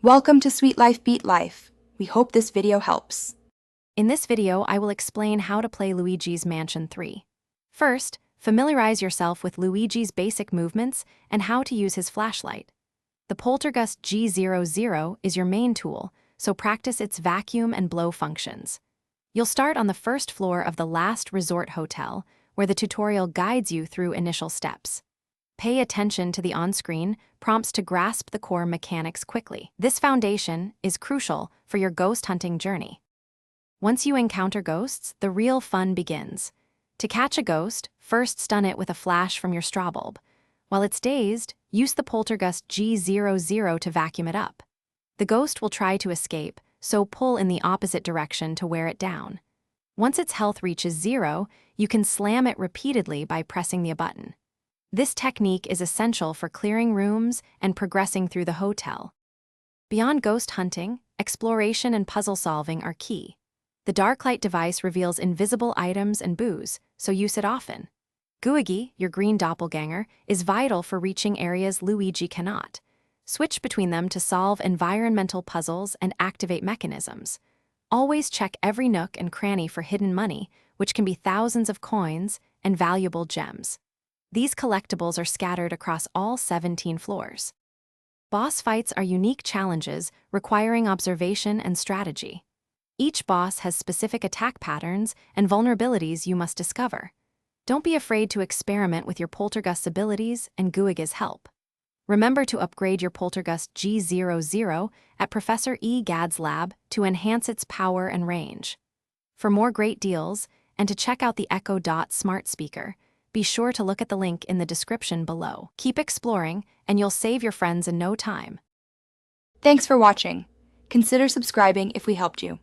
Welcome to Sweet Life Beat Life. We hope this video helps. In this video, I will explain how to play Luigi's Mansion 3. First, familiarize yourself with Luigi's basic movements and how to use his flashlight. The Poltergust G00 is your main tool, so practice its vacuum and blow functions. You'll start on the first floor of the Last Resort Hotel, where the tutorial guides you through initial steps. Pay attention to the on-screen prompts to grasp the core mechanics quickly. This foundation is crucial for your ghost hunting journey. Once you encounter ghosts, the real fun begins. To catch a ghost, first stun it with a flash from your straw bulb. While it's dazed, use the Poltergust G00 to vacuum it up. The ghost will try to escape, so pull in the opposite direction to wear it down. Once its health reaches 0, you can slam it repeatedly by pressing the button. This technique is essential for clearing rooms and progressing through the hotel. Beyond ghost hunting, exploration and puzzle solving are key. The Darklight device reveals invisible items and booze, so use it often. Gooigi, your green doppelganger, is vital for reaching areas Luigi cannot. Switch between them to solve environmental puzzles and activate mechanisms. Always check every nook and cranny for hidden money, which can be thousands of coins and valuable gems. These collectibles are scattered across all 17 floors. Boss fights are unique challenges requiring observation and strategy. Each boss has specific attack patterns and vulnerabilities you must discover. Don't be afraid to experiment with your Poltergust's abilities and Gooiga's help. Remember to upgrade your Poltergust G00 at Professor E. Gadd's lab to enhance its power and range. For more great deals, and to check out the Echo Dot smart speaker, be sure to look at the link in the description below. Keep exploring, and you'll save your friends in no time. Thanks for watching. Consider subscribing if we helped you.